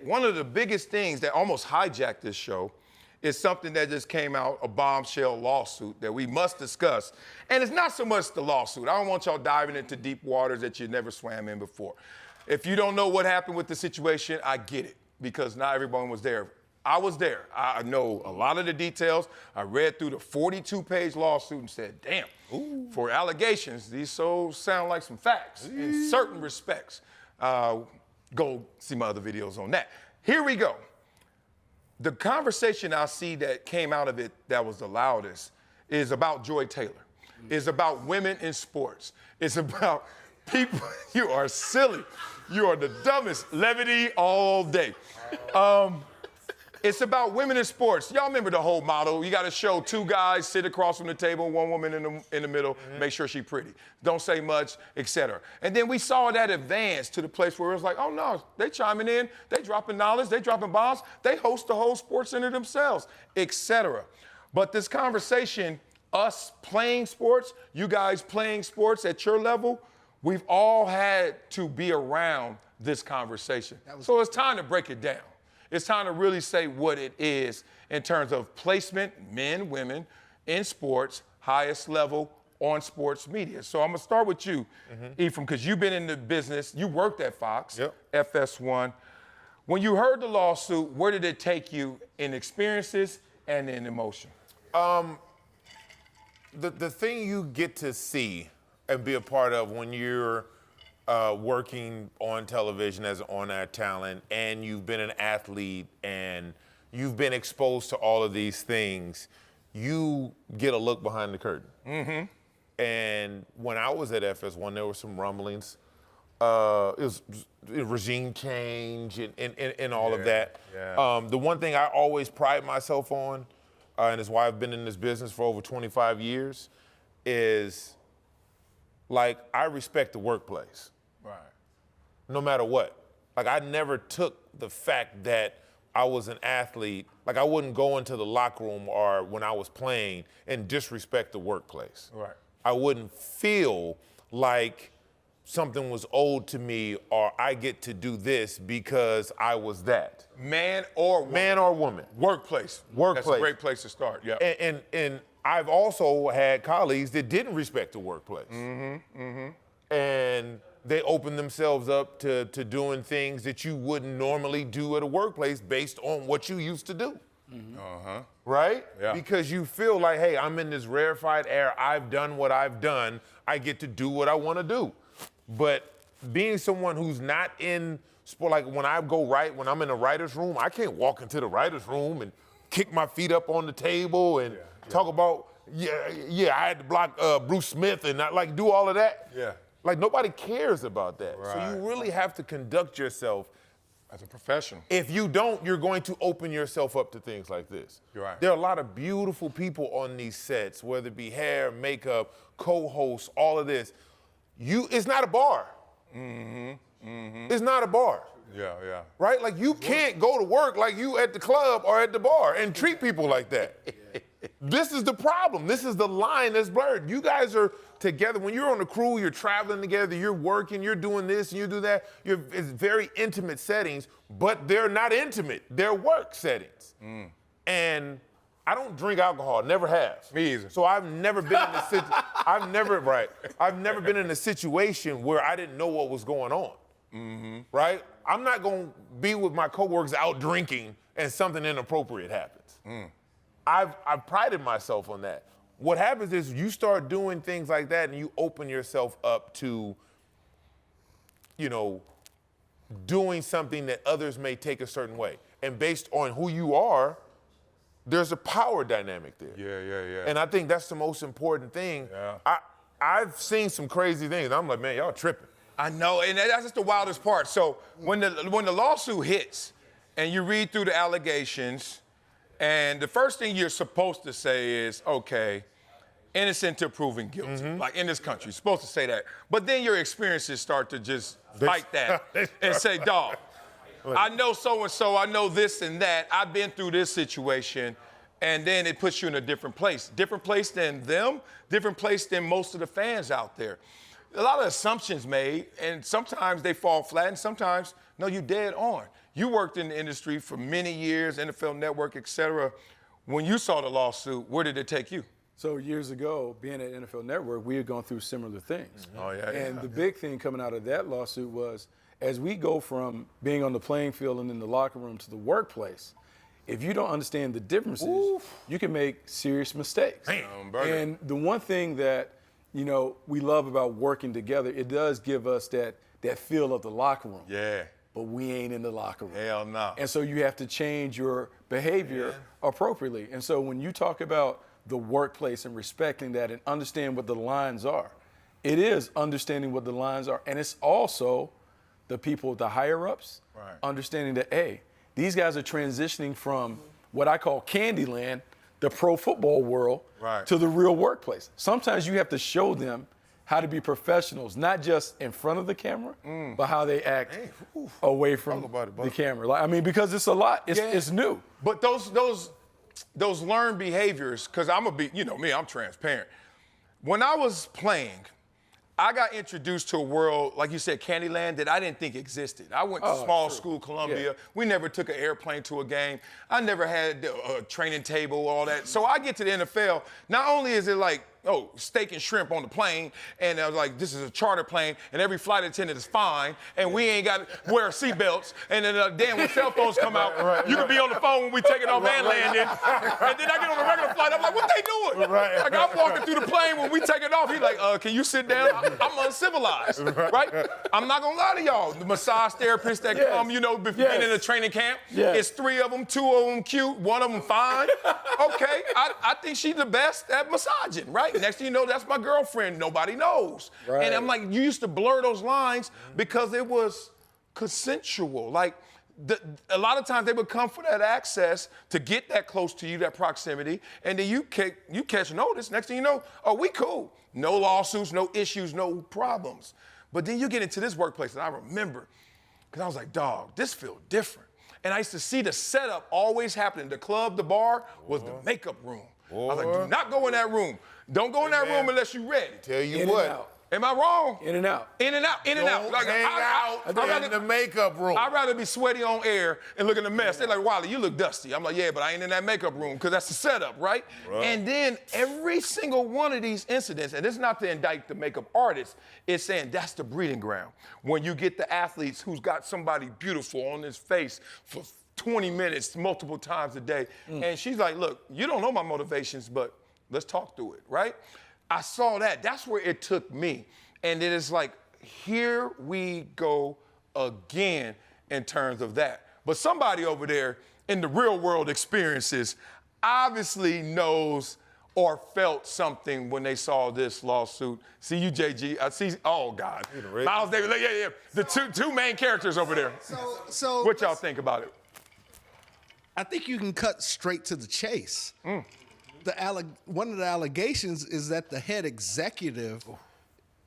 one of the biggest things that almost hijacked this show is something that just came out, a bombshell lawsuit that we must discuss. And it's not so much the lawsuit. I don't want y'all diving into deep waters that you never swam in before. If you don't know what happened with the situation, I get it, because not everyone was there. I was there. I know a lot of the details. I read through the 42-page lawsuit and said, damn, for allegations, these sound like some facts in certain respects. Go see my other videos on that. Here we go. The conversation I see that came out of it that was the loudest is about Joy Taylor. It's about women in sports. It's about people. You are silly. You are the dumbest. Levity all day. It's about women in sports. Y'all remember the whole motto. You got to show two guys sit across from the table, one woman in the middle, make sure she's pretty. Don't say much, etc. And then we saw that advance to the place where it was like, oh no, they chiming in, they dropping knowledge, they dropping bombs, they host the whole sports center themselves, etc. But this conversation, us playing sports, you guys playing sports at your level, we've all had to be around this conversation. So it's time to break it down. It's time to really say what it is in terms of placement, men, women, in sports, highest level on sports media. So I'm gonna start with you, Ephraim, because you've been in the business, you worked at Fox, FS1. When you heard the lawsuit, where did it take you in experiences and in emotion? The thing you get to see and be a part of when you're working on television as an on-air talent, and you've been an athlete, and you've been exposed to all of these things, you get a look behind the curtain. And when I was at FS1, there were some rumblings. It was regime change and all of that. The one thing I always pride myself on, and it's why I've been in this business for over 25 years, is like, I respect the workplace. No matter what. Like, I never took the fact that I was an athlete, like I wouldn't go into the locker room or when I was playing and disrespect the workplace. I wouldn't feel like something was owed to me or I get to do this because I was that. Man or woman. Man or woman. Workplace. Workplace. That's a great place to start, And I've also had colleagues that didn't respect the workplace. And they open themselves up to doing things that you wouldn't normally do at a workplace based on what you used to do. Right? Because you feel like, hey, I'm in this rarefied air, I've done what I've done, I get to do what I want to do. But being someone who's not in sport, like when I go when I'm in the writer's room, I can't walk into the writer's room and kick my feet up on the table and talk about, I had to block Bruce Smith and not like do all of that. Like, nobody cares about that. So you really have to conduct yourself as a professional. If you don't, you're going to open yourself up to things like this. There are a lot of beautiful people on these sets, whether it be hair, makeup, co-hosts, all of this. It's not a bar. It's not a bar. Right? Like, you can't go to work like you at the club or at the bar and treat people like that. This is the problem. This is the line that's blurred. You guys are together. When you're on the crew, you're traveling together, you're working, you're doing this and you do that. It's very intimate settings, but they're not intimate. They're work settings. And I don't drink alcohol, never have. Me either. So I've never been in a I've never been in a situation where I didn't know what was going on. Right? I'm not going to be with my coworkers out drinking and something inappropriate happens. I've prided myself on that. What happens is you start doing things like that and you open yourself up to, doing something that others may take a certain way. And based on who you are, there's a power dynamic there. And I think that's the most important thing. I've seen some crazy things. I'm like, man, y'all tripping. I know, and that's just the wildest part. So when the lawsuit hits and you read through the allegations, and the first thing you're supposed to say is, okay, innocent till proven guilty. Like, in this country, you're supposed to say that. But then your experiences start to just fight that and say, dog, I know so-and-so, I know this and that, I've been through this situation, and then it puts you in a different place. Different place than them, different place than most of the fans out there. A lot of assumptions made, and sometimes they fall flat, and sometimes, no, you're dead on. You worked in the industry for many years, NFL Network, et cetera. When you saw the lawsuit, where did it take you? So years ago, being at NFL Network, we had gone through similar things. Oh, yeah. And the big thing coming out of that lawsuit was, as we go from being on the playing field and in the locker room to the workplace, if you don't understand the differences, you can make serious mistakes. And the one thing that, you know, we love about working together, it does give us that feel of the locker room. Yeah. But we ain't in the locker room. Hell no. And so you have to change your behavior appropriately. And so when you talk about the workplace and respecting that and understand what the lines are, it is understanding what the lines are. And it's also the people, the higher-ups, understanding that, hey, these guys are transitioning from what I call Candyland, the pro football world, to the real workplace. Sometimes you have to show them how to be professionals, not just in front of the camera, but how they act away from the camera. Like, I mean, because it's a lot. It's new. But those learned behaviors, because I'm you know me, I'm transparent. When I was playing, I got introduced to a world, like you said, Candyland, that I didn't think existed. I went to small school, Columbia. We never took an airplane to a game. I never had a training table, all that. So I get to the NFL, not only is it like, oh, steak and shrimp on the plane, and I was like, this is a charter plane, and every flight attendant is fine, and we ain't got to wear seatbelts, and then damn, when cell phones come out, you can be on the phone when we take it off and landing, and then I get on a regular flight, I'm like, what they doing? Like, I'm walking through the plane when we take it off, he's like, can you sit down? I'm uncivilized, right? I'm not gonna lie to y'all, the massage therapists that come, you know, being in a training camp, it's 3 of them, 2 of them cute, 1 of them fine. Okay, I think she's the best at massaging, right? Next thing you know, that's my girlfriend. Nobody knows. And I'm like, you used to blur those lines because it was consensual. Like, a lot of times they would come for that access to get that close to you, that proximity, and then you catch notice. Next thing you know, oh, we cool. No lawsuits, no issues, no problems. But then you get into this workplace, and I remember, because I was like, dog, this feels different. And I used to see the setup always happening. The club, the bar, was the makeup room. I was like, do not go in that room. Don't go in that room unless you're ready. Tell you what. Am I wrong? In and out. In and out, in and out. Like, hang out in the makeup room. I'd rather be sweaty on air and look in the mess. They're like, Wiley, you look dusty. I'm like, yeah, but I ain't in that makeup room because that's the setup, right? And then every single one of these incidents, and this is not to indict the makeup artist, it's saying that's the breeding ground. When you get the athletes who's got somebody beautiful on his face for 20 minutes, multiple times a day, and she's like, look, you don't know my motivations, but let's talk through it, right? I saw that. That's where it took me. And it is like, here we go again in terms of that. But somebody over there in the real world experiences obviously knows or felt something when they saw this lawsuit. See you, JG. I see, oh God. Miles Davis, yeah. The two main characters over there. So what y'all think about it? I think you can cut straight to the chase. One of the allegations is that the head executive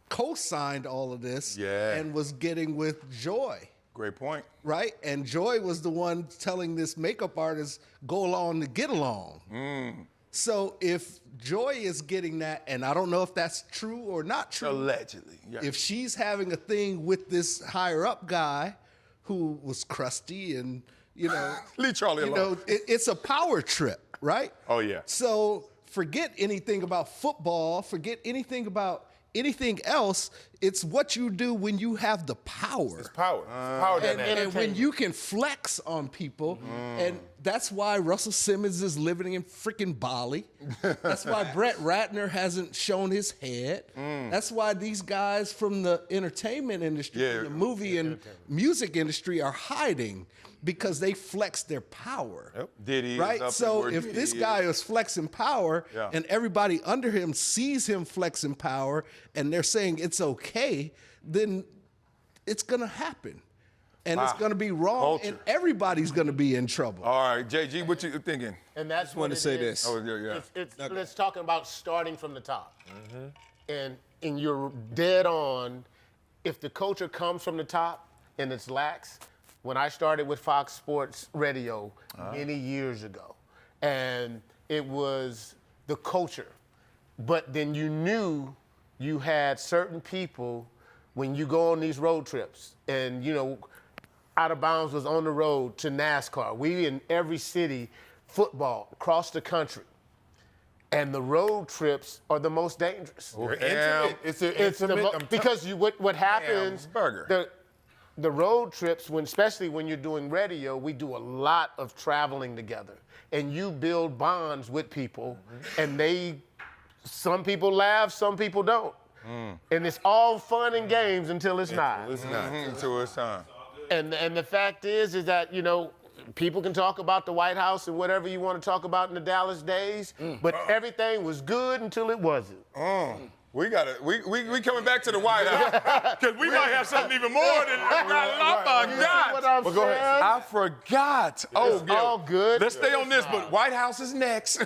co-signed all of this and was getting with Joy. Great point. Right? And Joy was the one telling this makeup artist, go along to get along. So if Joy is getting that, and I don't know if that's true or not true. Allegedly, if she's having a thing with this higher up guy who was crusty and, you know, leave Charlie alone. It's a power trip, right? Oh, yeah. So forget anything about football, forget anything about anything else. It's what you do when you have the power. It's power. Power and when you can flex on people. And that's why Russell Simmons is living in freaking Bali. That's why Brett Ratner hasn't shown his head. That's why these guys from the entertainment industry, the movie and music industry are hiding, because they flex their power. Diddy right? So if this guy is flexing power and everybody under him sees him flexing power and they're saying it's okay, then it's gonna happen. And it's gonna be wrong, and everybody's gonna be in trouble. All right, JG, what you thinking? And that's what to say this. Oh, yeah. Let's talk about starting from the top. And you're dead on. If the culture comes from the top and it's lax, when I started with Fox Sports Radio many years ago, and it was the culture, but then you knew you had certain people when you go on these road trips, and you know, Out of Bounds was on the road to NASCAR. We in every city, football, across the country. And the road trips are the most dangerous. Because what happens, the road trips, especially when you're doing radio, we do a lot of traveling together. And you build bonds with people, and some people laugh, some people don't. And it's all fun and games until it's not. Until it's time. And the fact is that, you know, people can talk about the White House and whatever you want to talk about in the Dallas days, but everything was good until it wasn't. We coming back to the White House because we might have something even more than I forgot. What I'm saying? I forgot. It's all good. Let's stay on this, but White House is next.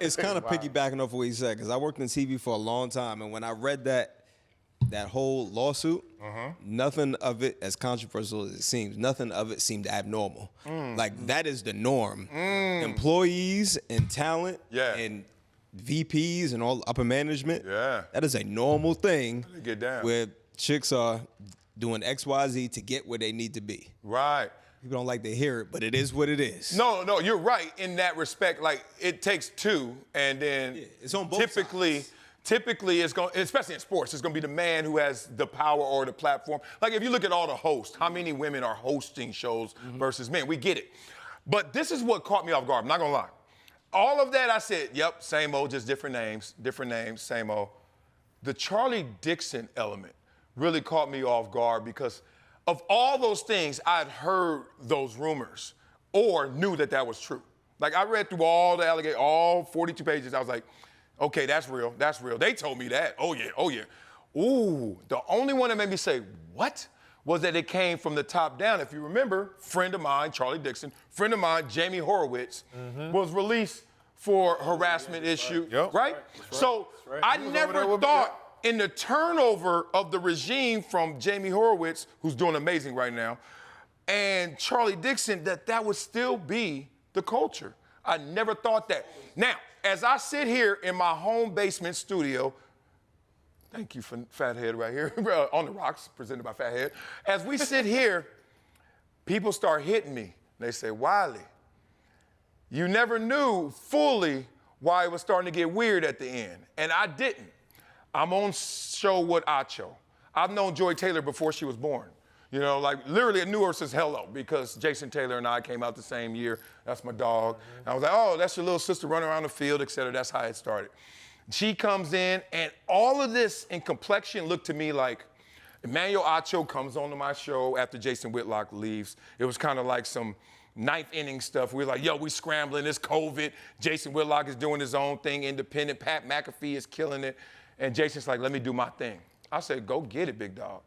It's kind of piggybacking off what he said, because I worked in TV for a long time, and when I read that whole lawsuit, nothing of it, as controversial as it seems, nothing of it seemed abnormal. Like, that is the norm. Employees and talent and VPs and all upper management, that is a normal thing Get down. where chicks are doing X, Y, Z to get where they need to be. Right. People don't like to hear it, but it is what it is. No, you're right in that respect. Like, it takes two, and then it's on both sides. Typically, it's going, especially in sports, it's going to be the man who has the power or the platform. Like, if you look at all the hosts, how many women are hosting shows versus men? We get it. But this is what caught me off guard. I'm not going to lie. All of that, I said, yep, same old, just different names, same old. The Charlie Dixon element really caught me off guard because of all those things, I'd heard those rumors or knew that was true. Like, I read through all the allegations, all 42 pages. I was like, okay, that's real. They told me that. Oh, yeah. Ooh, the only one that made me say, what? Was that it came from the top down. If you remember, friend of mine, Charlie Dixon, friend of mine, Jamie Horowitz, was released for harassment issue, right? So I never thought in the turnover of the regime from Jamie Horowitz, who's doing amazing right now, and Charlie Dixon, that would still be the culture. I never thought that. Now, as I sit here in my home basement studio, thank you for Fathead right here, on the rocks, presented by Fathead. As we sit here, people start hitting me. They say, Wiley, you never knew fully why it was starting to get weird at the end. And I didn't. I'm on show with Acho. I've known Joy Taylor before she was born. You know, like, literally, I knew her since hello, because Jason Taylor and I came out the same year. That's my dog. And I was like, oh, that's your little sister running around the field, et cetera. That's how it started. She comes in, and all of this in complexion looked to me like Emmanuel Acho comes onto my show after Jason Whitlock leaves. It was kind of like some ninth inning stuff. We were like, yo, we scrambling, it's COVID. Jason Whitlock is doing his own thing, independent. Pat McAfee is killing it. And Jason's like, let me do my thing. I said, go get it, big dog.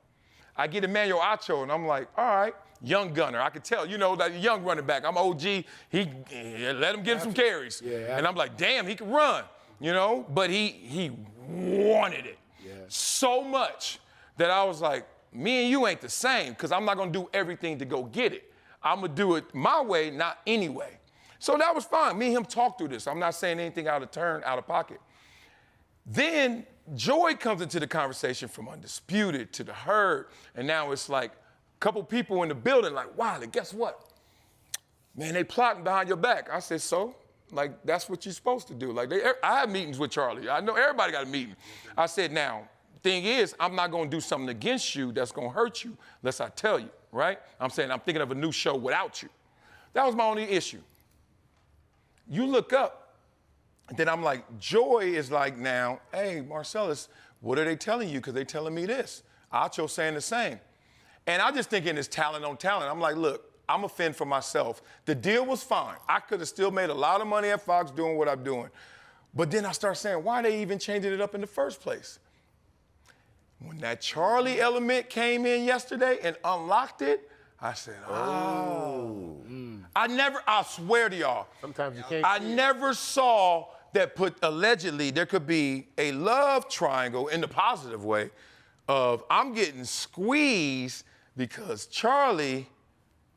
I get Emmanuel Acho, and I'm like, all right, young gunner. I could tell, you know, that young running back. I'm OG. Let him get him some carries. Yeah. And I'm like, damn, he can run, you know? But he wanted it so much that I was like, me and you ain't the same, because I'm not going to do everything to go get it. I'm going to do it my way, not anyway. So that was fine. Me and him talked through this. I'm not saying anything out of turn, out of pocket. Then Joy comes into the conversation from Undisputed to the Herd, and now it's like a couple people in the building like, Wiley, guess what? Man, they plotting behind your back. I said, so? Like, that's what you're supposed to do. Like, I have meetings with Charlie. I know everybody got a meeting. I said, now, thing is, I'm not going to do something against you that's going to hurt you unless I tell you, right? I'm saying I'm thinking of a new show without you. That was my only issue. You look up, and then I'm like, Joy is like now, hey, Marcellus, what are they telling you? Because they're telling me this. Acho saying the same. And I just thinking it's talent on talent. I'm like, look, I'm a fend for myself. The deal was fine. I could have still made a lot of money at Fox doing what I'm doing. But then I start saying, why are they even changing it up in the first place? When that Charlie element came in yesterday and unlocked it, I said, oh. I swear to y'all, sometimes you can't. I never saw that allegedly there could be a love triangle in the positive way of I'm getting squeezed because Charlie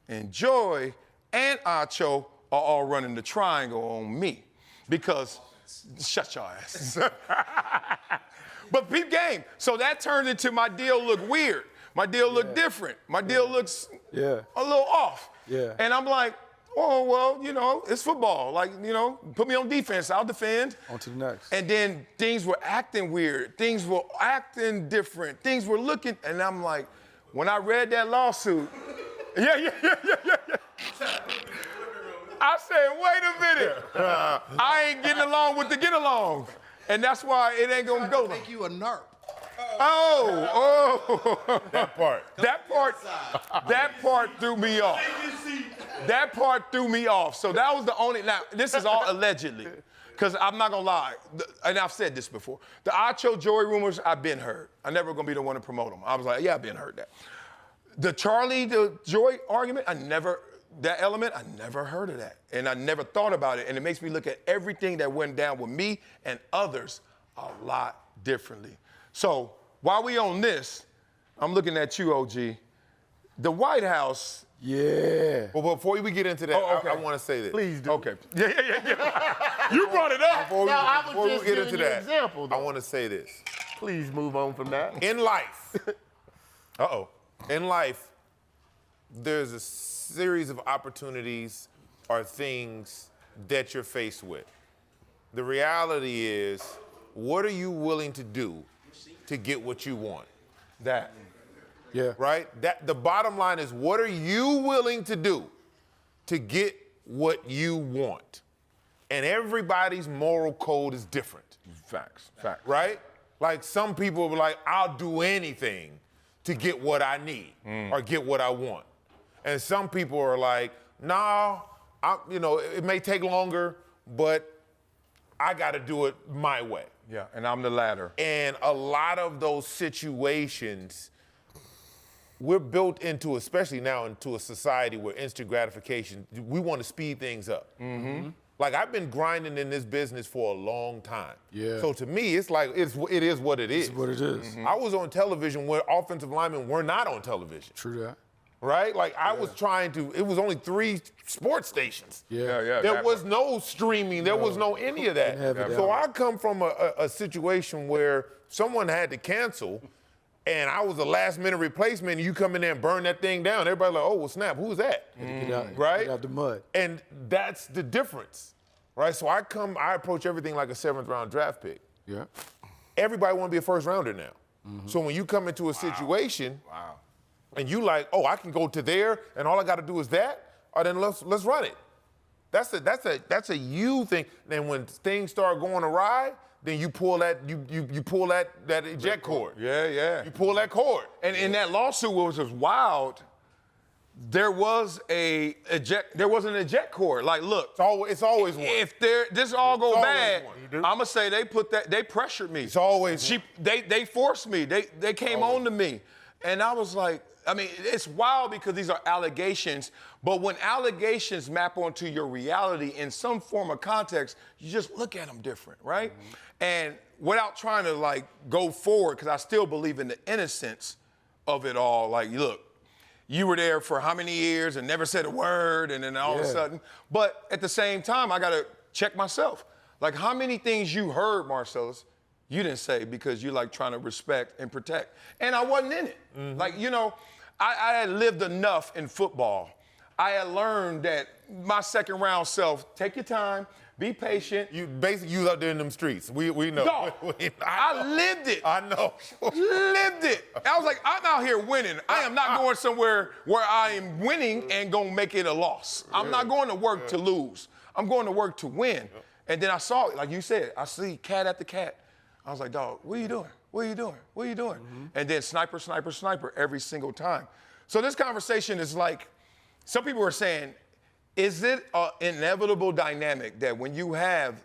and Joy and Acho are all running the triangle on me. Because, shut your ass. But peep game. So that turned into my deal look weird. My deal looked different. My deal looks Yeah. a little off. Yeah. And I'm like, oh, well, you know, it's football. Like, you know, put me on defense, I'll defend. On to the next. And then things were acting weird. Things were acting different. Things were looking, and I'm like, when I read that lawsuit, yeah. I said, wait a minute. I ain't getting along with the get along. And that's why it ain't gonna go. Make you a NARP. Oh. That part. That part threw me off. That part threw me off. So that was the only, now, this is all allegedly. Because I'm not gonna lie, and I've said this before. The Acho Joy rumors, I've been heard. I'm never gonna be the one to promote them. I was like, yeah, I've been heard that. The Charlie, the Joy argument, that element, I never heard of that. And I never thought about it. And it makes me look at everything that went down with me and others a lot differently. So while we on this, I'm looking at you, OG. The White House. Yeah. Well, before we get into that, okay. I want to say this. Please do. Okay. Yeah. You brought it up. Before we just get giving into you an that, example, though. I want to say this. Please move on from that. In life, in life, there's a series of opportunities or things that you're faced with. The reality is, what are you willing to do to get what you want? That. Yeah. Right? The bottom line is, what are you willing to do to get what you want? And everybody's moral code is different. Facts. Right? Like some people are like, I'll do anything to get what I need or get what I want. And some people are like, nah, it may take longer, but I got to do it my way. Yeah, and I'm the latter. And a lot of those situations, we're built into, especially now into a society where instant gratification, we want to speed things up. Mm-hmm. Like, I've been grinding in this business for a long time. Yeah. So to me, it's like, it is what it is. It's what it is. Mm-hmm. I was on television where offensive linemen were not on television. True that. Right? Like, I was trying to, it was only 3 sports stations. Yeah. There was no streaming. There was no any of that. Didn't have it So down. I come from a situation where someone had to cancel, and I was a last-minute replacement, and you come in there and burn that thing down. Everybody like, oh, well, snap, who's that? Right? Get out the mud. And that's the difference, right? So I approach everything like a 7th-round draft pick. Yeah. Everybody want to be a first-rounder now. Mm-hmm. So when you come into a situation, and you like, oh, I can go to there, and all I got to do is that, then let's run it. That's a you thing. Then when things start going awry, then you pull that eject cord. Yeah. You pull that cord. And in that lawsuit, what was wild, there was an eject cord. Like, look, It's always one. if this all go always bad, one. I'ma say they pressured me. It's always one. They forced me. They came on to me, and I was like, I mean, it's wild because these are allegations, but when allegations map onto your reality in some form of context, you just look at them different, right? Mm-hmm. And without trying to like go forward, because I still believe in the innocence of it all. Like, look, you were there for how many years and never said a word, and then all of a sudden, but at the same time, I gotta check myself. Like, how many things you heard, Marcellus, you didn't say because you like trying to respect and protect. And I wasn't in it. Mm-hmm. Like, I had lived enough in football. I had learned that my second round self, take your time, be patient. You out there in them streets. We know. No, I lived it. I know. Lived it. I was like, I'm out here winning. I am not going somewhere where I am winning and gonna make it a loss. I'm not going to work to lose. I'm going to work to win. And then I saw it, like you said, I see cat after cat. I was like, dog, what are you doing? What are you doing? What are you doing? Mm-hmm. And then sniper every single time. So this conversation is like, some people are saying, is it an inevitable dynamic that when you have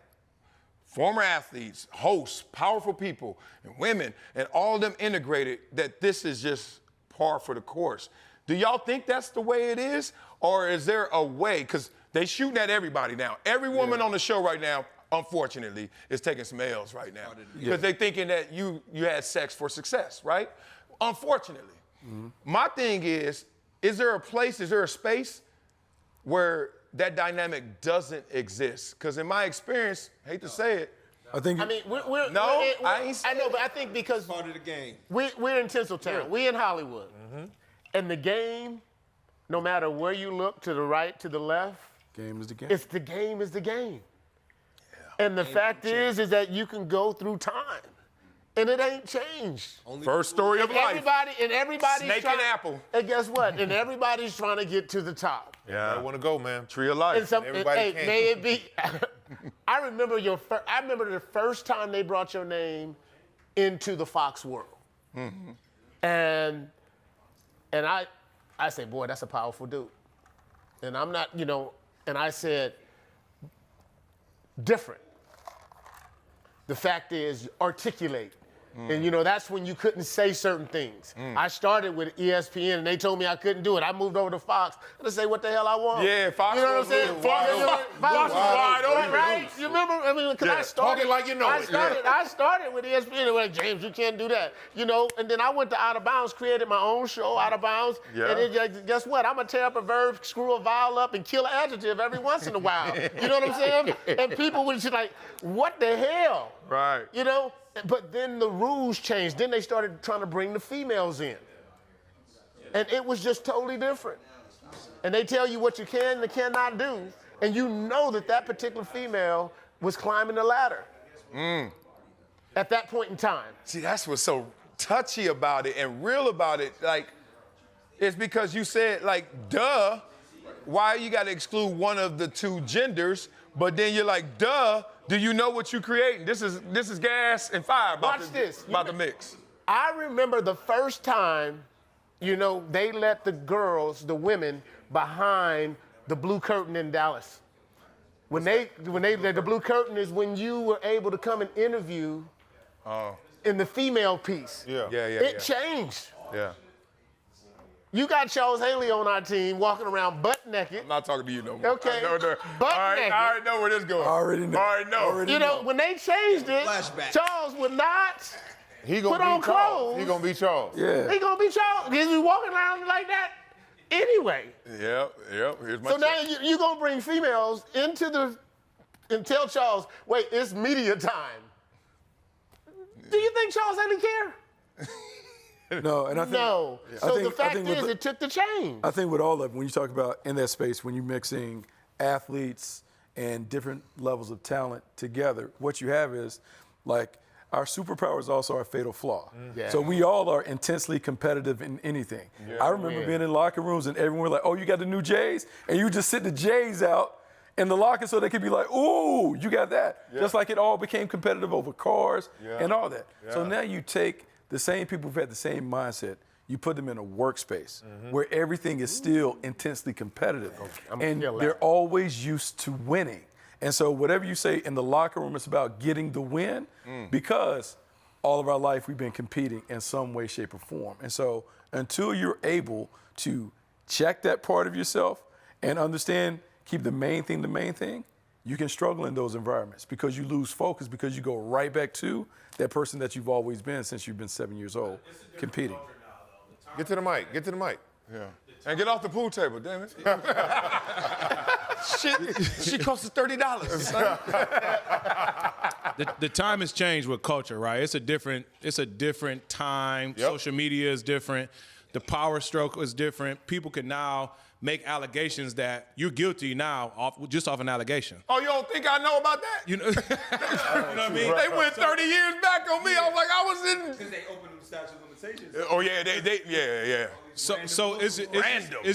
former athletes, hosts, powerful people, and women, and all of them integrated, that this is just par for the course? Do y'all think that's the way it is? Or is there a way? Because they shooting at everybody now. Every woman on the show right now, unfortunately, is taking some L's right now. Because they're thinking that you had sex for success, right? Unfortunately. Mm-hmm. My thing is there a place, is there a space where that dynamic doesn't exist? Because in my experience, hate to say it, I think. I mean, I know, but I think because part of the game. We're in Tinseltown. We in Hollywood. Mm-hmm. And the game no matter where you look, to the right, to the left, Game is the game. it's the game is the game. And the fact is that you can go through time, and it ain't changed. First story of life. Everybody's Snake trying, and apple. And guess what? And everybody's trying to get to the top. I want to go, man. Tree of life. And some, Everybody can't. may it be. I remember the first time they brought your name into the Fox world, and I said, boy, that's a powerful dude. And I'm not, and I said, different. The fact is, articulate. And that's when you couldn't say certain things. I started with ESPN and they told me I couldn't do it. I moved over to Fox and I say what the hell I want. Yeah, Fox. You know what I'm saying? Fox was wide open. Right? You remember? I mean, because I started. Talking like you know I it. started with ESPN. They were like, James, you can't do that. And then I went to Out of Bounds, created my own show, Out of Bounds. Yeah. And then guess what? I'm going to tear up a verb, screw a vowel up, and kill an adjective every once in a while. You know what I'm saying? And people would just like, what the hell? Right. But then the rules changed. Then they started trying to bring the females in. And it was just totally different. And they tell you what you can and cannot do. And you know that particular female was climbing the ladder at that point in time. See, that's what's so touchy about it and real about it. Like, it's because you said, like, duh, why you got to exclude one of the two genders? But then you're like, duh, do you know what you're creating? This is gas and fire about the mix. I remember the first time, they let the girls, the women, behind the blue curtain in Dallas. The blue curtain is when you were able to come and interview in the female piece. It changed. Yeah. You got Charles Haley on our team walking around butt naked. I'm not talking to you no more. Okay. Butt naked. I already know where this going. Already know. When they changed it, Flashback. Charles would not He gonna put on be Charles. clothes. He gonna be Charles. Yeah. He gonna be Charles. He's walking around like that anyway. Yep. Here's my So now you're gonna bring females into and tell Charles, wait, it's media time. Do you think Charles Haley care? No, and I think No. Yeah. So I the think fact with is, it took the change. I think with all of it, when you talk about in that space, when you're mixing athletes and different levels of talent together, what you have is like our superpower is also our fatal flaw. Yeah. So we all are intensely competitive in anything. I remember being in locker rooms and everyone was like, oh, you got the new J's? And you just sit the J's out in the locker so they could be like, ooh, you got that. Just like it all became competitive over cars and all that. So now you take the same people who've had the same mindset, you put them in a workspace where everything is still intensely competitive. And they're always used to winning. And so whatever you say in the locker room, it's about getting the win because all of our life we've been competing in some way, shape, or form. And so until you're able to check that part of yourself and understand, keep the main thing, you can struggle in those environments because you lose focus because you go right back to that person that you've always been since you've been 7 years old, competing. Get to the mic. Get to the mic. Yeah. And get off the pool table, damn it. She costs $30. The time has changed with culture, right? It's a different time. Yep. Social media is different. The power stroke is different. People can now make allegations that you're guilty now just off an allegation. Oh, you don't think I know about that? You know, you know what I mean? They went 30 years back on me. I was like, I was in. Because they opened the statute of limitations. Oh yeah, yeah. So it's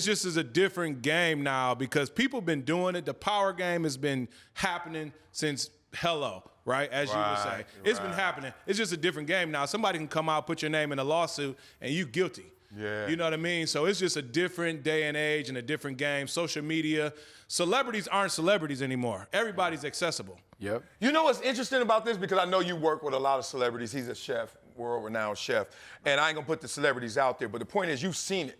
just as a different game now because people been doing it. The power game has been happening since hello, right? As you would say. It's been happening. It's just a different game now. Somebody can come out, put your name in a lawsuit, and you guilty. Yeah. You know what I mean? So it's just a different day and age and a different game. Social media. Celebrities aren't celebrities anymore. Everybody's accessible. Yep. You know what's interesting about this? Because I know you work with a lot of celebrities. He's a chef, world-renowned chef. And I ain't gonna put the celebrities out there, but the point is you've seen it.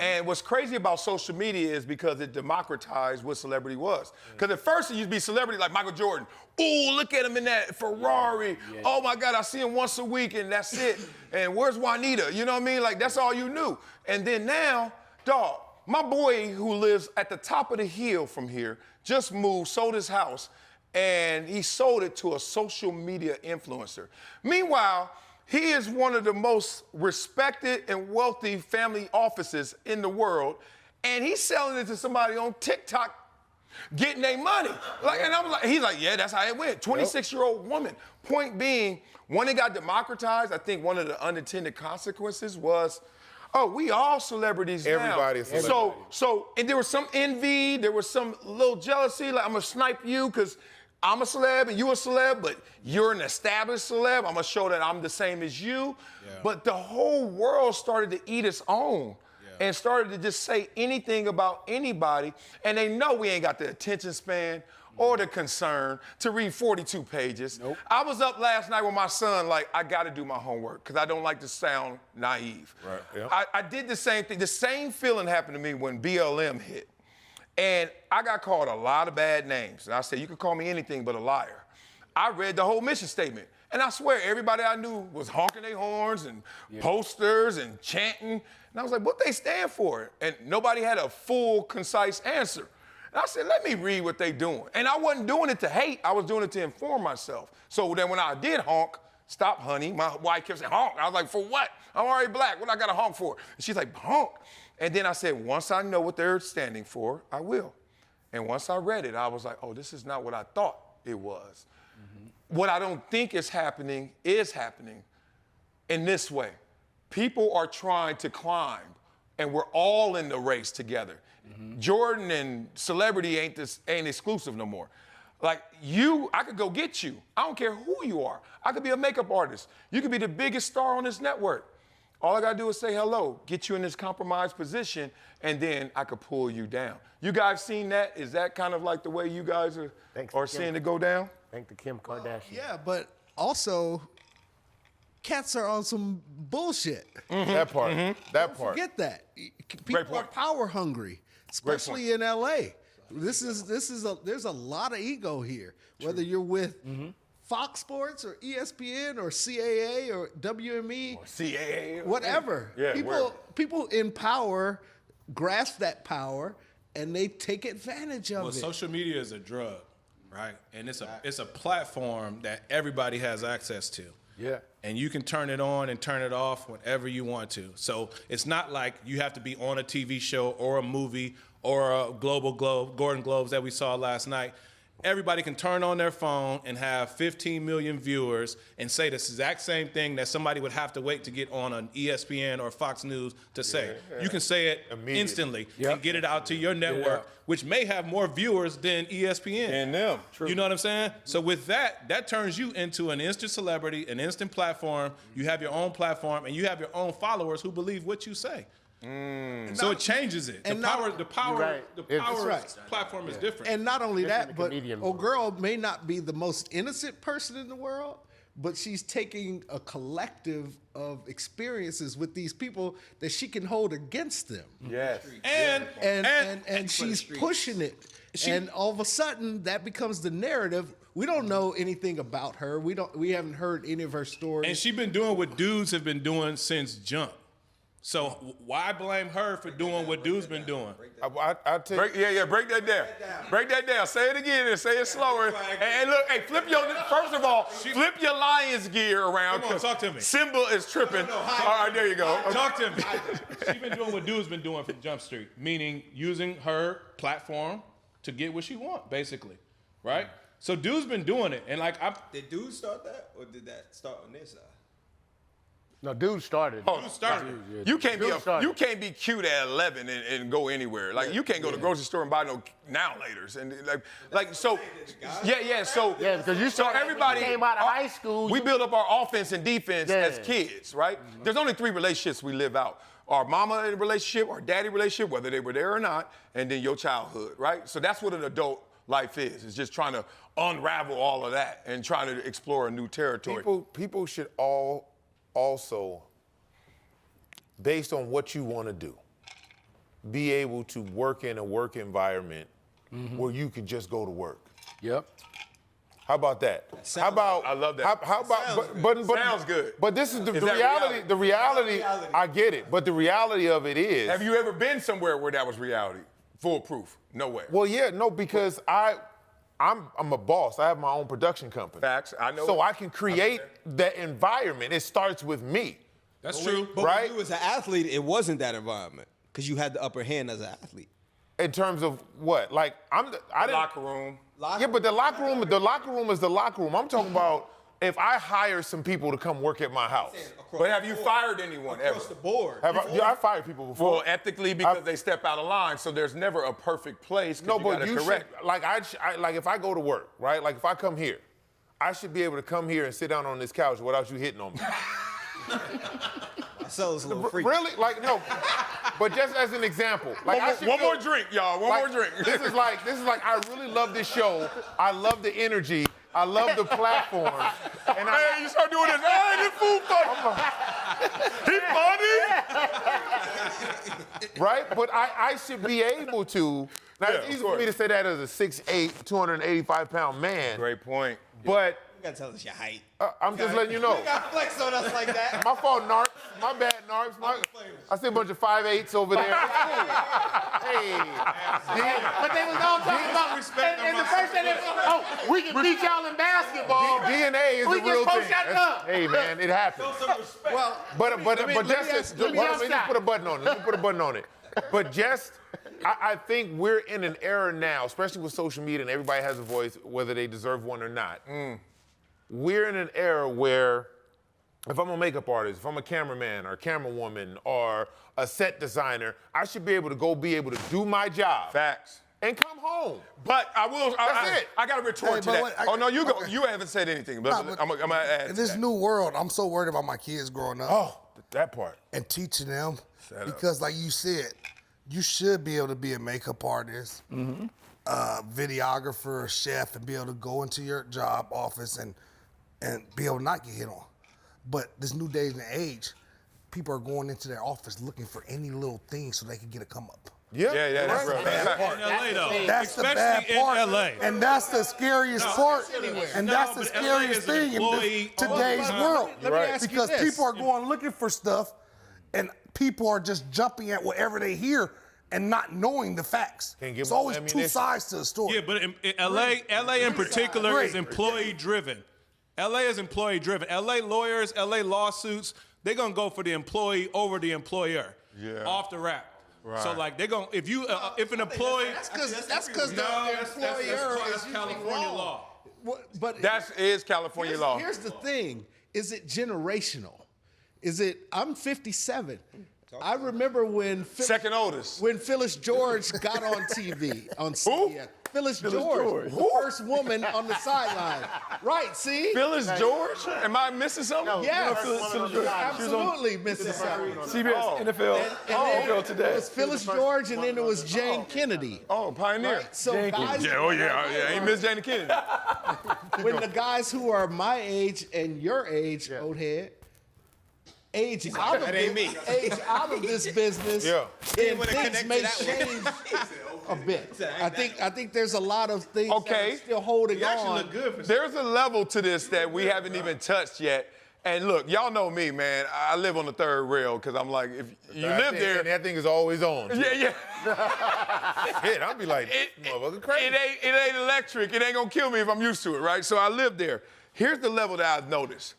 And what's crazy about social media is because it democratized what celebrity was. Because at first it used to be celebrity like Michael Jordan. Ooh, look at him in that Ferrari. Oh my God, I see him once a week and that's it. And where's Juanita? You know what I mean? Like that's all you knew. And then now, dog, my boy who lives at the top of the hill from here just moved, sold his house, and he sold it to a social media influencer. Meanwhile, he is one of the most respected and wealthy family offices in the world, and he's selling it to somebody on TikTok, getting their money. Like, and I was like, he's like, yeah, that's how it went. 26-year-old woman. Point being, when it got democratized, I think one of the unintended consequences was, oh, we all celebrities now. Everybody's celebrity. So, and there was some envy, there was some little jealousy, like I'm gonna snipe you because I'm a celeb and you a celeb, but you're an established celeb. I'm gonna show that I'm the same as you. Yeah. But the whole world started to eat its own and started to just say anything about anybody. And they know we ain't got the attention span or the concern to read 42 pages. Nope. I was up last night with my son, like, I gotta do my homework because I don't like to sound naive. Right. Yep. I did the same thing. The same feeling happened to me when BLM hit. And I got called a lot of bad names. And I said, you can call me anything but a liar. I read the whole mission statement. And I swear, everybody I knew was honking their horns and posters and chanting. And I was like, what they stand for? And nobody had a full, concise answer. And I said, let me read what they doing. And I wasn't doing it to hate. I was doing it to inform myself. So then when I did honk, stop, honey, my wife kept saying, honk. I was like, for what? I'm already black. What I got to honk for? And she's like, honk. And then I said, once I know what they're standing for, I will. And once I read it, I was like, oh, this is not what I thought it was. Mm-hmm. What I don't think is happening in this way. People are trying to climb, and we're all in the race together. Mm-hmm. Jordan and celebrity ain't exclusive no more. Like I could go get you. I don't care who you are. I could be a makeup artist. You could be the biggest star on this network. All I gotta do is say hello, get you in this compromised position, and then I could pull you down. You guys seen that? Is that kind of like the way you guys are seeing it go down? Thank the Kim Kardashian. Yeah, but also, cats are on some bullshit. Mm-hmm. That part. Mm-hmm. That part. Forget that. People are power hungry, especially in LA. There's a lot of ego here. Whether you're with Fox Sports or ESPN or CAA or WME, or CAA, whatever. Yeah, people in power grasp that power and they take advantage of it. Well, social media is a drug, right? And it's a platform that everybody has access to. Yeah. And you can turn it on and turn it off whenever you want to. So it's not like you have to be on a TV show or a movie or a Gordon Globes that we saw last night. Everybody can turn on their phone and have 15 million viewers and say the exact same thing that somebody would have to wait to get on an ESPN or Fox News to say. Yeah. You can say it instantly and get it out to your network, which may have more viewers than ESPN. And them. True. You know what I'm saying? So with that turns you into an instant celebrity, an instant platform. You have your own platform, and you have your own followers who believe what you say. So it changes it. The power platform is different. And not only that, but girl may not be the most innocent person in the world, but she's taking a collective of experiences with these people that she can hold against them. Yes. And she's pushing it. And all of a sudden that becomes the narrative. We don't know anything about her. We haven't heard any of her stories. And she's been doing what dudes have been doing since jump. So why blame her for doing what dude's been doing? Break that down. Break that down. Say it again and say it slower. And look, hey, first of all, flip your lion's gear around. Come on, talk to me. Simba is tripping. All right, there you go. Talk to me. She's been doing what dude's been doing from Jump Street, meaning using her platform to get what she wants, basically, right? So dude's been doing it, and Did dude start that, or did that start on their side? No, dude started. Dude started. You can't be cute at 11 and go anywhere. Like you can't go to the grocery store and buy no now-laters and so. Because you saw everybody came out of high school. We build up our offense and defense as kids, right? Mm-hmm. There's only 3 relationships we live out: our mama relationship, our daddy relationship, whether they were there or not, and then your childhood, right? So that's what an adult life is. It's just trying to unravel all of that and trying to explore a new territory. People should also, based on what you want to do, be able to work in a work environment where you can just go to work. Yep. How about that? How about? I love that. How about? Sounds good. But this is the reality. The reality. I get it. But the reality of it is. Have you ever been somewhere where that was reality? Foolproof? Nowhere. Well, yeah, no, because I'm a boss. I have my own production company. Facts. I know. So I can create that environment. It starts with me. That's true. But right? when you was an athlete, it wasn't that environment. because you had the upper hand as an athlete. In terms of what? Like I didn't. Locker room. Yeah, but the locker room is the locker room. I'm talking about if I hire some people to come work at my house. But have you fired anyone ever? Across the board. Yeah, I fired people before. Well, ethically, because they step out of line, so there's never a perfect place. No, you but gotta you correct. should, like, like if I go to work, right? Like if I come here, I should be able to come here and sit down on this couch without you hitting on me. Marcellus a little freak. Really? Like, no. But just as an example. Like, One more drink, y'all. One more drink. This is like, I really love this show. I love the energy. I love the platform. And Hey, you start doing this. Hey, this fool funny. He funny. right? But I should be able to. Now, Yeah, it's easy of for me to course. say that as a 6'8", 285-pound man. Great point. But You gotta tell us your height. I'm just letting you know. You gotta flex on us like that. My fault, NARPS. My bad, NARPS. I see a bunch of 5'8" over there. Hey. But they was all talking about and the first thing we can beat y'all in basketball. DNA is We a real just thing. post that up. Hey, man, it happens. Well, But let me just let me let me stop. put a button on it. Let me put a button on it. But just, I think we're in an era now, especially with social media and everybody has a voice, whether they deserve one or not. We're in an era where if I'm a makeup artist, if I'm a cameraman or a camerawoman or a set designer, I should be able to do my job. Facts. And come home. But I will. That's it. I got to retort Hey, to but that. wait, Oh no, you go. okay. You haven't said anything, but Nah, but I'm gonna add. In to this that. new world, I'm so worried about my kids growing up Oh, that part. and teaching them up. because, like you said, you should be able to be a makeup artist, videographer, chef, and be able to go into your job office and be able to not get hit on. But this new day and age, people are going into their office looking for any little thing so they can get a come up. Yeah, Yeah, that's real. bad part. In LA though. That's the bad Especially part. in LA. And that's the scariest part. And No, that's the but LA scariest is an thing in employee- today's Oh, world. let me ask you Because this. people are going looking for stuff and people are just jumping at whatever they hear and not knowing the facts. Can't give There's them always two ammunition. sides to the story. Yeah, but in LA in particular Right. is employee driven. LA is employee driven. LA lawyers, LA lawsuits, they're gonna go for the employee over the employer. Yeah. Off the rap. So like they're gonna if an employee that's because the that's employer is California usually wrong. law. But That is California law. Here's the thing: is it generational? Is it? I'm 57. I remember when Second oldest. when Phyllis George got on TV on CBS. Phyllis George, the first woman on the sideline. Right? See? Phyllis George? Am I missing something? Yes, Phyllis George. absolutely, Mrs. Southern. CBS, NFL, NFL It today. was Phyllis George, and then it was Jane Kennedy. Oh, pioneer. Right? So Jane guys, Yeah, oh yeah, ain't Miss Jane Kennedy. when the guys who are my age and your age, old head, age out of age out of this business, Yeah. then wanna things connect may to that change a bit. I think there's a lot of things that Okay. are still holding You actually on. look good for There's a level to this that we haven't even touched yet. And look, y'all know me, man. I live on the third rail because I'm like, if you live there, And that thing is always on. yeah. Shit, I'll be like, motherfucker crazy. It ain't electric. It ain't gonna kill me if I'm used to it, right? So I live there. Here's the level that I've noticed.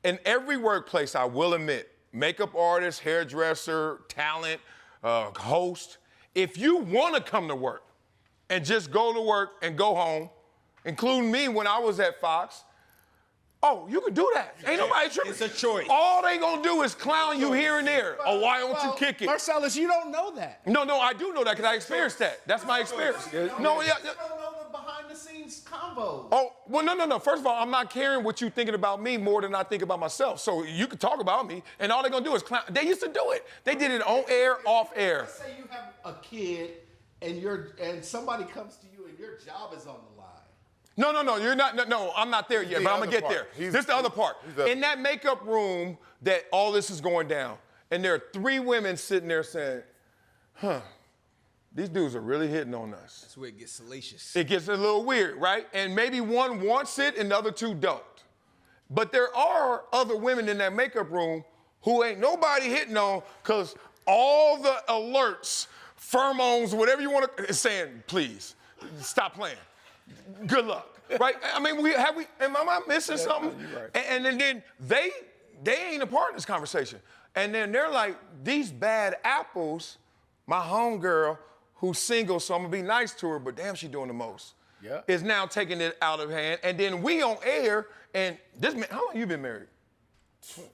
In every workplace, I will admit, makeup artist, hairdresser, talent, host, if you want to come to work and just go to work and go home, including me when I was at Fox, oh, you can do that. Ain't nobody tripping. It's a choice. All they gonna do is clown you here and there. Oh, why don't you kick it? Marcellus, you don't know that. No, I do know that because I experienced that. That's my experience. No, yeah. You don't know the behind-the-scenes convo. Oh, well, no. First of all, I'm not caring what you thinking about me more than I think about myself. So you can talk about me, and all they're gonna do is clown. They used to do it. They did it on air, off air. Say you have a kid and somebody comes to you and your job is on the line. No, you're not. No, I'm not there yet, the but I'm gonna other get part. there. He's- This is the other part. he's the- In that makeup room that all this is going down, and there are 3 women sitting there saying, these dudes are really hitting on us. That's where it gets salacious. It gets a little weird, right? And maybe one wants it and the other 2 don't. But there are other women in that makeup room who ain't nobody hitting on because all the alerts, pheromones, whatever you want to, is saying, please, stop playing. Good luck, right? I mean, am I missing something? Right. And then they ain't a part of this conversation. And then they're like, these bad apples My homegirl, who's single, so I'm gonna be nice to her, but damn, she doing the most. Yeah. Is now taking it out of hand. And then we on air, and this man, how long you been married?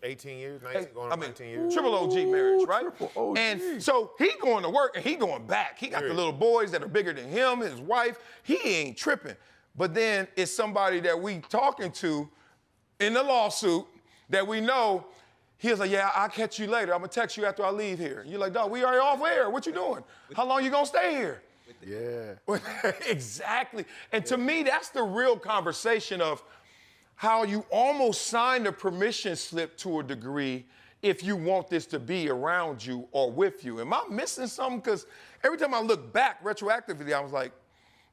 18 years, 19, going on 19 years. Triple OG marriage, right? Triple OG. And so he going to work and he going back. He got the little boys that are bigger than him, his wife. He ain't tripping. But then it's somebody that we talking to in the lawsuit that we know. He was like, yeah, I'll catch you later. I'm gonna text you after I leave here. You're like, dog, we already off air. What you doing? How long you gonna stay here? Yeah. Exactly. And to me, that's the real conversation of how you almost signed a permission slip to a degree if you want this to be around you or with you. Am I missing something? Because every time I look back retroactively, I was like,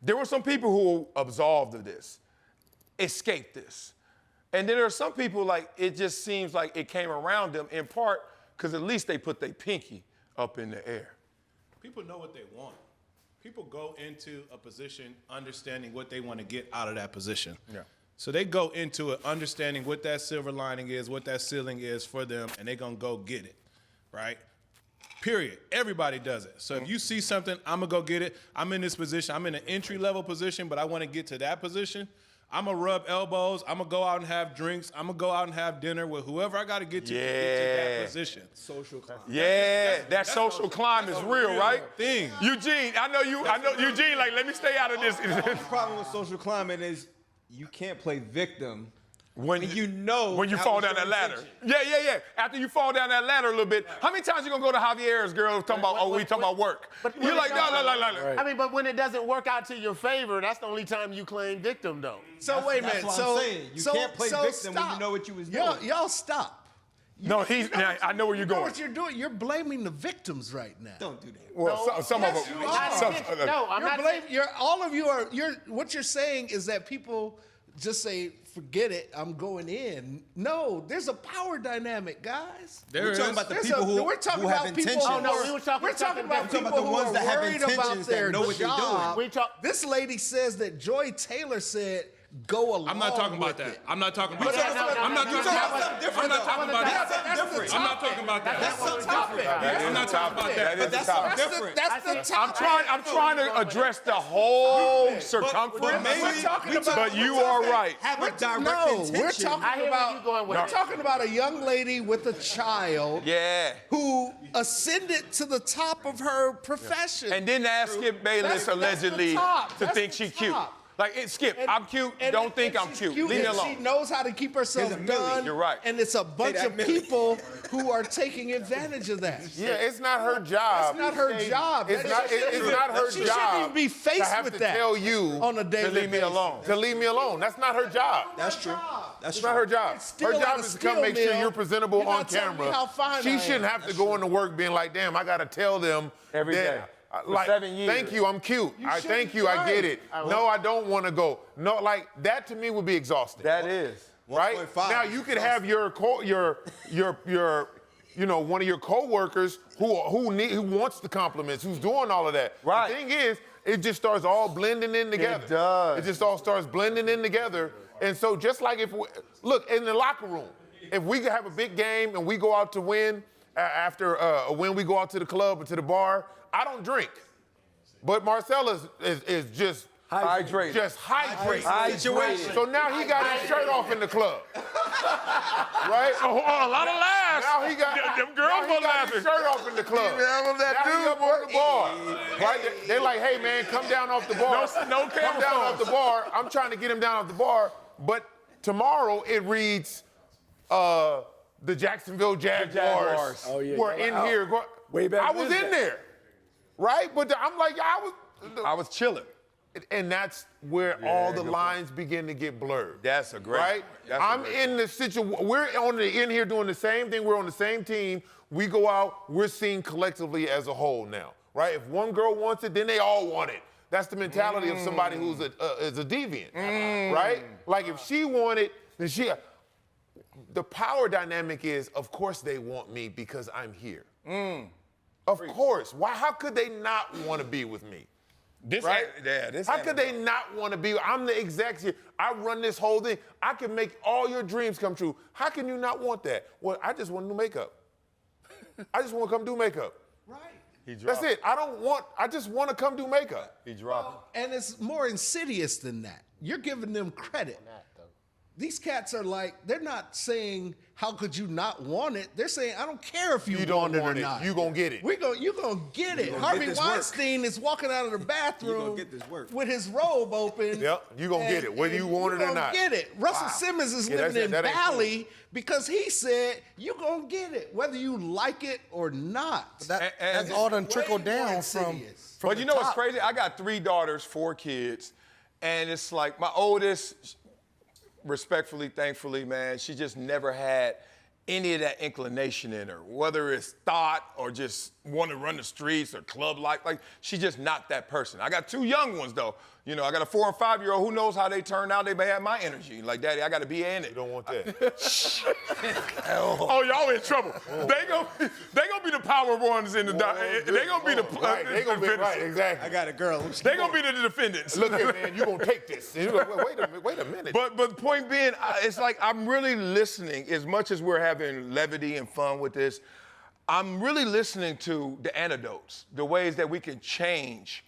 there were some people who absolved of this, escaped this. And then there are some people like, it just seems like it came around them in part because at least they put their pinky up in the air. People know what they want. People go into a position understanding what they want to get out of that position. Yeah. So they go into it understanding what that silver lining is, what that ceiling is for them, and they're going to go get it, right? Period. Everybody does it. So if you see something, I'm going to go get it. I'm in this position. I'm in an entry-level position, but I want to get to that position. I'm going to rub elbows. I'm going to go out and have drinks. I'm going to go out and have dinner with whoever I got to get to get to that position. Social climb. Yeah, that social climb is real, right? Thing. Eugene, I know Eugene, like, let me stay out of this. The problem with social climbing is you can't play victim When you know when you that fall was down your that ladder. intention. Yeah. After you fall down that ladder a little bit, how many times you gonna go to Javier's girl talking about, we talking about work? You're like, no. I mean, but when it doesn't work out to your favor, that's the only time you claim victim, though. So wait a minute. That's what So I'm saying. You can't play victim when you know what you was doing. Y'all stop. No, I know where you're You know going. what you're doing? You're blaming the victims right now. Don't do that. Well, some of yes, them. you are. No, I'm not saying. All of you are. What you're saying is that people just say, "Forget it, I'm going in." No, there's a power dynamic, guys. We're talking about the There's people we're talking who about have people. intentions. Oh, no, we were talking We're talking about something people different. who I'm talking about the ones are that have worried about intentions that their know what they're doing. job. We talk- This lady says that Joy Taylor said, "Go along." I'm not talking about with that. it. I'm not talking about No, that. no, I'm not no, talking no, about no, that. no, I'm not no, talking no, about no, that. That's the I'm not talking about that. That's the topic. I'm not talking about that. That is a topic. different. That's the topic. I'm trying to address the whole circumference. We're talking about. But you are right. Have a direct No, intention. we're talking I hear where about. you're going with We're it. talking about a young lady with a child Yeah. who ascended to the top of her profession. And then ask Skip Bayless That's the allegedly top. to That's think the she cute. top. Like, Skip, I'm cute. Don't think I'm she's cute. Leave me and alone. She knows how to keep herself Here's a Millie. done. You're right. And it's a bunch that of Millie. people who are taking advantage of that. Yeah, it's not her job. That's not her job. It's not her She job. shouldn't even be faced to have with to that tell you on a daily To leave me basis. alone. to leave me alone. That's not her job. That's true. That's It's true. not her job. Still Her at job a is to come skill make sure mill. you're presentable You're on not telling me camera. how fine She I shouldn't am. have to go into work being like, damn, I gotta tell them Every that- day. For Like, 7 years. thank you, I'm cute. I should thank be you, I right. get it. No, I don't want to go. No, like that to me would be exhausting. That is. Right 1.5 now, is you could have your one of your coworkers who wants the compliments, who's doing all of that. Right. The thing is, it just starts all blending in together. It does. It just all starts blending in together. And so, just like look in the locker room, if we have a big game and we go out to win after a win, we go out to the club or to the bar. I don't drink, but Marcellus is just. Hydrated. Just hydrated. Hydrated. So now he got his shirt off in the club. Right? Oh, a lot of laughs. Now he got them girls now he were got his laughing. shirt off in the club. Yeah, I'm that now he dude, up on the bar. Right? They're like, hey man, come down off the bar. No camera Come down off phones. the bar. I'm trying to get him down off the bar. But tomorrow it reads the Jacksonville Jaguars, Jaguars. Oh, yeah, were y'all in out. here. Way back I was Wednesday. in there. Right? But I'm like, I was chilling. and that's where all the lines begin to get blurred. That's a great right. point. That's a I'm great in the situation. We're in here doing the same thing. We're on the same team. We go out. We're seen collectively as a whole now. Right. If one girl wants it, then they all want it. That's the mentality of somebody who's is a deviant. Right. Like if she wanted, then she. The power dynamic is, of course, they want me because I'm here. Of course. Why? How could they not want to be with me? Right? How could they not want to be? I'm the exec here. I run this whole thing. I can make all your dreams come true. How can you not want that? Well, I just want new makeup. I just want to come do makeup. Right. That's it. I just want to come do makeup. He dropped And it's more insidious than that. You're giving them credit. These cats are like, they're not saying, how could you not want it? They're saying, I don't care if you don't want it or want it. not. You gonna get it. You're going to get it. gonna Harvey get this work. Weinstein is walking out of the bathroom get this work. with his robe open. Yep, you gonna get it, whether you want it or not. You gonna get it. Russell Simmons is Yeah, living in that ain't Bali because he said, you're going to get it, whether you like it or not. That's all done trickled down from But you know what's top. crazy? I got 3 daughters, 4 kids, and it's like my oldest, respectfully, thankfully, man, she just never had any of that inclination in her, whether it's thought or just want to run the streets or club life. Like, she's just not that person. I got 2 young ones, though. You know, I got a 4 and 5-year-old. Who knows how they turn out? They may have my energy. Like, Daddy, I got to be in it. You don't want that. Oh, y'all in trouble. They gonna be the power ones in the. They gonna be the. Right, they gonna be right, exactly. I got a girl. They gonna be the defendants. Look here, man, you gonna take this. And you go, wait a minute. But the point being, it's like I'm really listening. As much as we're having levity and fun with this, I'm really listening to the antidotes, the ways that we can change.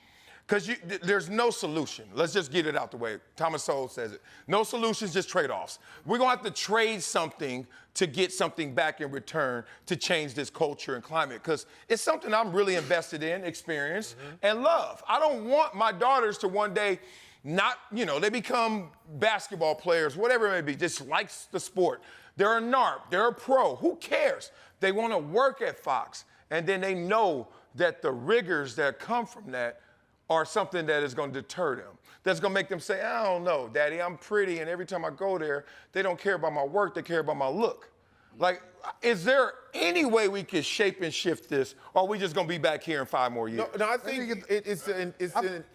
Because there's no solution. Let's just get it out the way. Thomas Sowell says it. No solutions, just trade-offs. We're going to have to trade something to get something back in return to change this culture and climate. Because it's something I'm really invested in, experience, and love. I don't want my daughters to one day not, they become basketball players, whatever it may be, just likes the sport. They're a NARP, they're a pro. Who cares? They want to work at Fox. And then they know that the rigors that come from that are something that is going to deter them. That's going to make them say, I don't know, Daddy, I'm pretty, and every time I go there, they don't care about my work, they care about my look. Like, is there any way we could shape and shift this, or are we just going to be back here in 5 more years? No, I think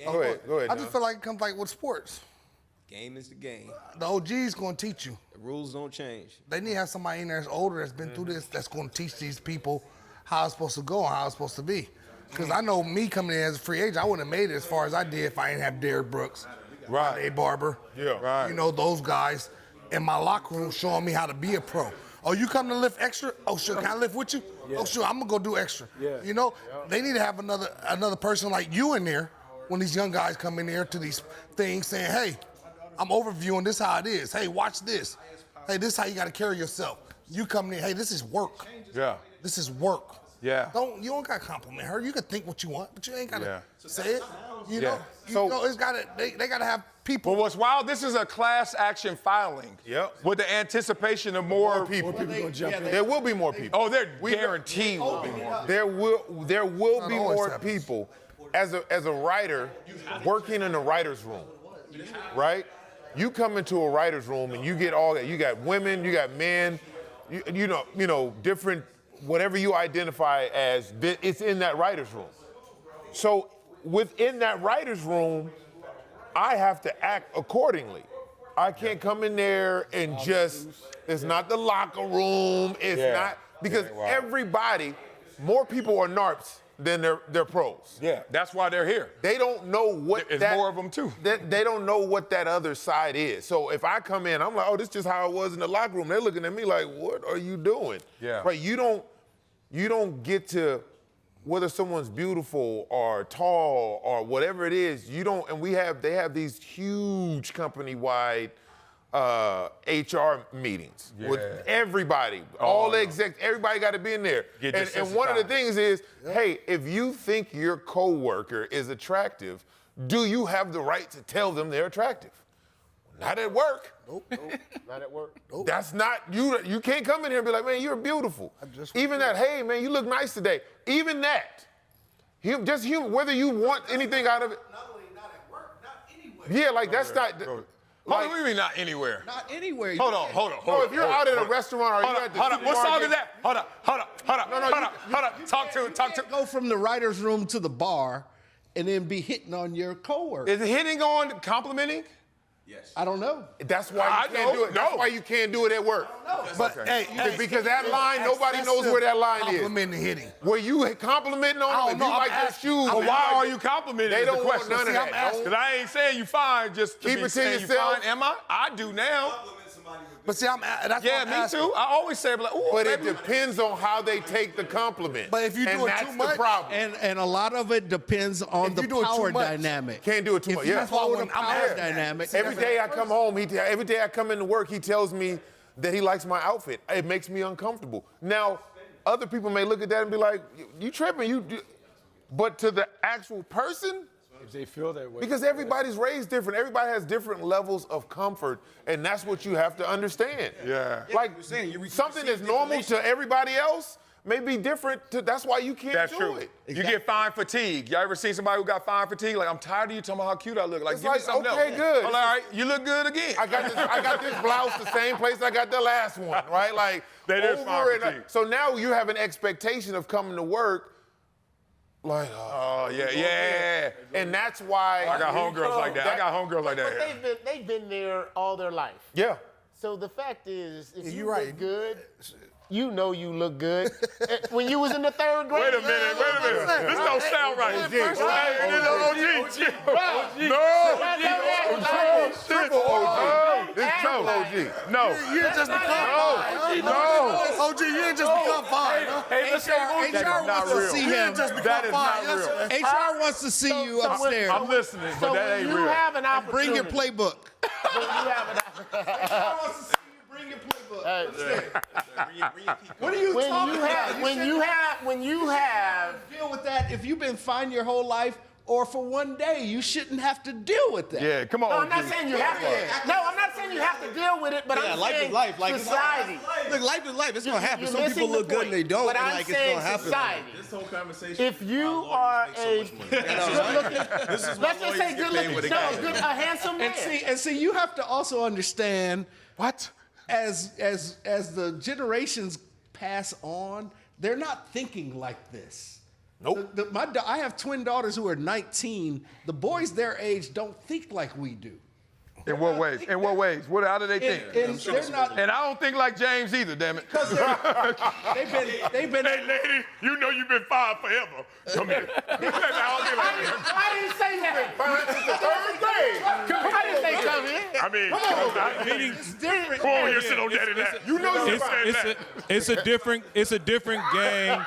go ahead. I just feel like it comes like with sports. Game is the game. The OG's going to teach you. The rules don't change. They need to have somebody in there that's older, that's been through this, that's going to teach these people how it's supposed to go and how it's supposed to be. Because I know me coming in as a free agent, I wouldn't have made it as far as I did if I didn't have Derrick Brooks, Right. A Barber, Right. Those guys in my locker room showing me how to be a pro. Oh, you come to lift extra? Oh, sure, can I lift with you? Yeah. Oh, sure, I'm going to go do extra. Yeah. They need to have another person like you in there when these young guys come in there to these things saying, hey, I'm overviewing this how it is. Hey, watch this. Hey, this is how you got to carry yourself. You come in, hey, this is work. Yeah. This is work. Yeah. You don't gotta compliment her. You can think what you want, but you ain't gotta say it. You Yeah. know, it's gotta they gotta have people. But what's wild, this is a class action filing. Yep. With the anticipation of more people. gonna jump in. There will be more people. Oh, they're guaranteed will be more. There will be always more happens. people. As a writer, working in the writer's room, right? You come into a writer's room and you get all that. You got women, you got men, you know, different, whatever you identify as, it's in that writer's room. So within that writer's room, I have to act accordingly. I can't come in there and just, it's not the locker room, it's not, because everybody, more people are NARPs than they're pros. Yeah, that's why they're here. They don't know what There's more of them too. They don't know what that other side is. So if I come in, I'm like, oh, this is just how it was in the locker room. They're looking at me like, what are you doing? Yeah. Right, you don't get to, whether someone's beautiful or tall or whatever it is, and they have these huge company-wide HR meetings with everybody, all the execs, everybody got to be in there. And one of the things is, hey, if you think your coworker is attractive, do you have the right to tell them they're attractive? Not at work. Nope. Not at work. Nope. That's not, you can't come in here and be like, man, you're beautiful. Even that, hey, man, you look nice today. Even that. Just whether you want anything out of it. Not only not at work, not anywhere. Yeah, like that's not. Hold on, what do you mean not anywhere? Not anywhere. Hold on. Oh, if you're out at a restaurant or you're at the Hold on, what song is supermarket- that? Hold on. Talk to. Go from the writer's room to the bar and then be hitting on your coworker. Is it hitting on complimenting? I don't know. That's why you can't do it. That's why you can't do it at work. But hey, Because that line, nobody knows where that line is. Complimenting hitting. Were you complimenting on them? If you like their shoes. But why are you complimenting? They is the don't want question. none of that. Because I ain't saying you fine just to Keep be it to saying yourself. you fine. Am I? I do now. But see, that's Yeah, what I'm me asking. too. I always say, like, ooh, But it baby. depends on how they take the compliment. But if you do it that's too much- the problem. And a lot of it depends on If the you do it too power much, dynamic. Can't do it too If much. you Yeah. follow the I'm power asking. dynamic. Every day I come home, every day I come into work, he tells me that he likes my outfit. It makes me uncomfortable. Now, other people may look at that and be like, you tripping, but to the actual person, If they feel that way. because everybody's raised different. Everybody has different levels of comfort, and that's what you have to understand. Yeah. Like, you're saying you something receive that's normal information. to everybody else may be different that's why you can't That's do true. it. You get fine fatigue. Y'all ever seen somebody who got fine fatigue? Like, I'm tired of you talking about how cute I look. Like, It's give like, me something okay, else. good. I'm like, all right, you look good again. I got this blouse the same place I got the last one, right? Like, That is fine over and fatigue. so now you have an expectation of coming to work, like, Oh, yeah. and that's why I got homegirls like that. I got homegirls like that. But they've been there all their life. Yeah. So the fact is, if you you're right. look good, you know you look good. When you was in the 3rd grade. Wait a minute. This don't sound right. OG. Hey, this is OG. Triple OG. This Act triple like- OG. No. You didn't just become fine. No. OG, you didn't just become fine. huh? Hey, let's say OG. HR wants to see You him. didn't just become That is fine. not Yes, real. HR wants to see you upstairs. I'm listening, So but that when ain't you real. have an opportunity. Bring your playbook. When you have an HR wants to see you bring your playbook. What are you when talking you about? have, when you have, Deal with that. If you've been fine your whole life, or for one day, you shouldn't have to deal with that. Yeah, come on. no, I'm not OG. saying you have to. No, I'm not saying you have to deal with it, but Yeah, I'm life saying is life. Like, society. Look, life is life. It's gonna happen. You're Some people missing the look good and they point. don't, But and I'm like it's saying gonna happen. society. This whole conversation. If you are a This is let's just say good looking, a handsome man. And see, you have to also understand What? as the generations pass on, they're not thinking like this. Nope. I have twin daughters who are 19. The boys their age don't think like we do. In what ways? In what ways? How do they think? And they're not. And I don't think like James either, damn it. They've been. Hey, lady, you know you've been fired forever. Come here. I don't think like that. I didn't say that. I didn't say come here. I mean, It's different. come on here, sit on daddy lap. You know you said that. It's a different game.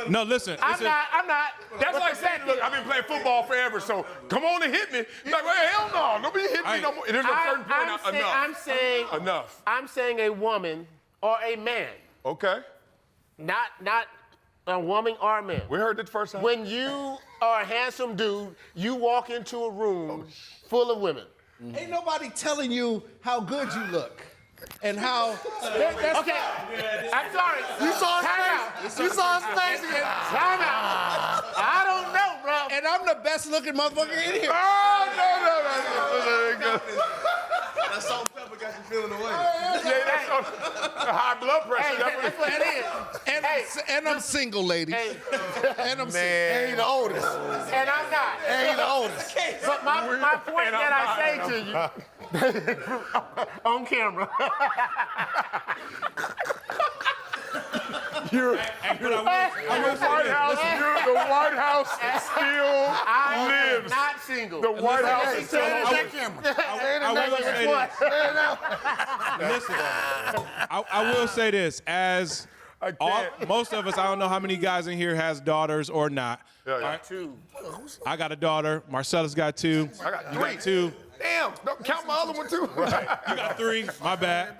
No, listen. I'm not. That's like saying, look, I've been playing football forever, so come on and hit me. Like, well, hell no, nobody hit me no more. There's a certain point, enough. Enough. I'm saying a woman or a man, Okay, not a woman or a man. we heard it the first time. When you are a handsome dude, you walk into a room full of women. Ain't nobody telling you how good you look. And how. Okay, I'm sorry. You saw his face. You saw his face. Time out. I don't know, bro. And I'm the best looking motherfucker in here. Oh, no. That salt and pepper got you feeling away. Yeah, that's high blood pressure. Hey, that's what it is. And I'm single, ladies. Hey, And I'm single. Ain't the oldest. and I'm not. Ain't the oldest. But my point that I say to you on camera. The White House still I am lives. not single. The White House Hey, is still say it in lives. that camera. I will say this. As I can't. most of us, I don't know how many guys in here has daughters or not. Yeah. Two. I got a daughter. Marcellus got 2. I got You 3. got 2. Damn, don't count my other one too. You got 3. My bad.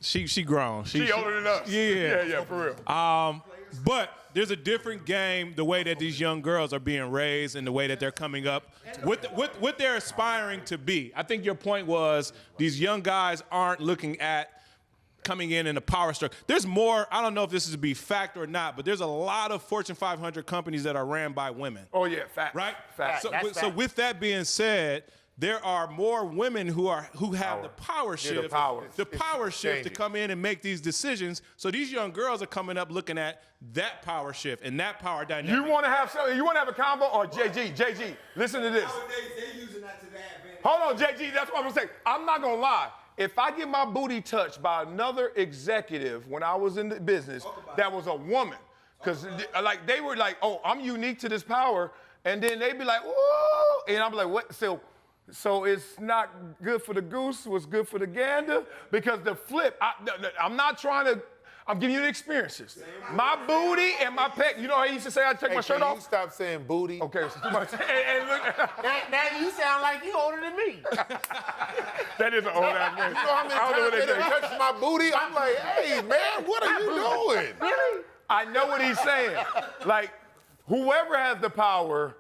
She grown. She older than us. Yeah, for real. But there's a different game, the way that these young girls are being raised and the way that they're coming up with what they're aspiring to be. I think your point was these young guys aren't looking at coming in a power structure. There's more, I don't know if this is to be fact or not, but there's a lot of Fortune 500 companies that are ran by women. Oh yeah, fact. Right? Fact. That's So fact. with that being said, there are more women who have the power shift, the power. shift to changing. come in and make these decisions. So these young girls are coming up looking at that power shift and that power dynamic. You want to have something? You want to have a combo or JG? Listen to this. They're using that to their advantage. Hold on, JG. That's what I'm gonna say. I'm not gonna lie. If I get my booty touched by another executive when I was in the business, that was a woman, because like they were like, oh, I'm unique to this power, and then they'd be like, whoa, and I'm like, what? So So it's not good for the goose, what's good for the gander? Because the flip, I'm not trying to, I'm giving you the experiences. My booty and my pec, you know how I used to say I take my shirt Can off? you stop saying booty? Okay, so and look, Now you sound like you older than me. that is an old ass man. You know how many I don't know what times they they do. touch my booty? I'm like, hey, man, what are you doing? Really? I know what he's saying. Like, whoever has the power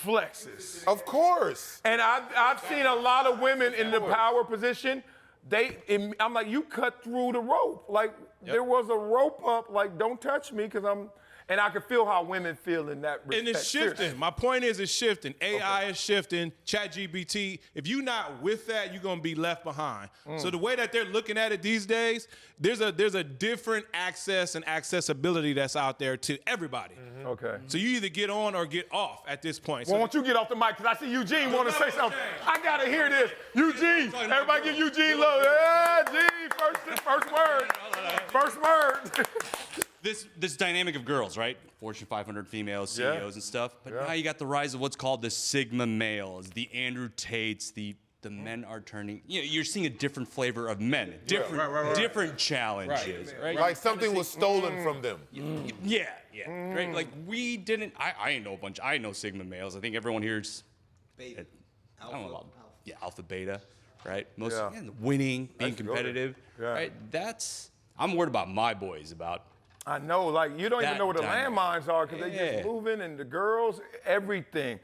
flexes. Of course. And I've seen a lot of women in the power position. I'm like, you cut through the rope. Like, there was a rope up, like, don't touch me, because and I can feel how women feel in that respect. And it's shifting. Seriously. My point is it's shifting. AI is shifting. ChatGPT. If you're not with that, you're gonna be left behind. So the way that they're looking at it these days, there's a different access and accessibility that's out there to everybody. Okay. So you either get on or get off at this point. Well, So won't you get off the mic, because I see Eugene want to say something. I got to hear this. Eugene, everybody give Eugene love. Yeah, G, first word. First word. This dynamic of girls, right? Fortune 500 females, CEOs and stuff. But now you got the rise of what's called the Sigma males, the Andrew Tates, the men are turning. You know, you're seeing a different flavor of men, different challenges, right? Like something was stolen from them. Yeah, right. Like we didn't. I know a bunch. I know Sigma males. I think everyone here's beta. I don't know about alpha, beta, right? Most winning, being competitive, right? I'm worried about my boys about. I know, like, you don't even That know where the dynamic. landmines are, because they just moving, and the girls, everything.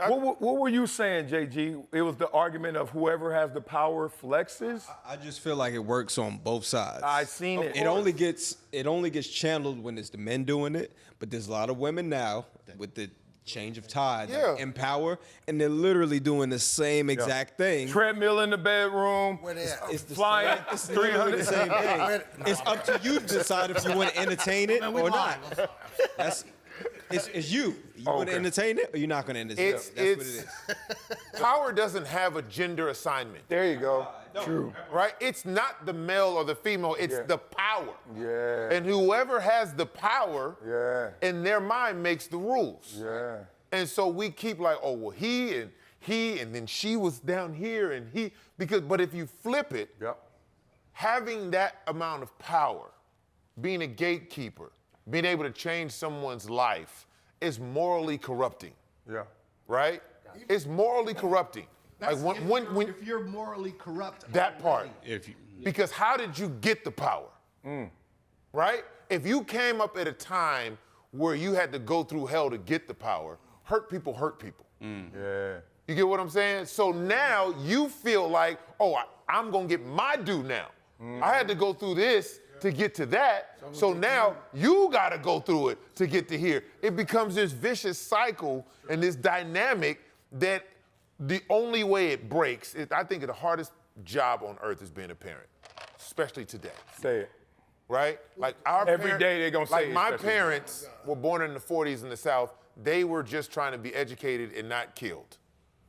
What were you saying, JG? It was the argument of whoever has the power flexes? I just feel like it works on both sides. I seen it. It only gets channeled when it's the men doing it, but there's a lot of women now with the change of tide in power, and they're literally doing the same exact thing. Treadmill in the bedroom. Where they at? It's the Flying same, it's literally the same thing. It's up to you to decide if you want to entertain it or not. It's you. You want to entertain it or you're not going to entertain it. That's what it is. Power doesn't have a gender assignment. There you go. True. Right? It's not the male or the female, it's the power. Yeah. And whoever has the power in their mind makes the rules. Yeah. And so we keep like, oh, well, he, and then she was down here, and he, but if you flip it, having that amount of power, being a gatekeeper, being able to change someone's life is morally corrupting. Yeah. Right? It's morally corrupting. Like when if you're morally corrupt. that part. Because how did you get the power? Right? If you came up at a time where you had to go through hell to get the power, hurt people hurt people. Yeah. You get what I'm saying? So now you feel like, oh, I'm going to get my due now. I had to go through this to get to that. So now you got to go through it to get to here. It becomes this vicious cycle and this dynamic that the only way it breaks, I think the hardest job on earth is being a parent, especially today. Say it. Right? Like our Every day they're gonna say like it, my especially. parents were born in the 40s in the South. They were just trying to be educated and not killed.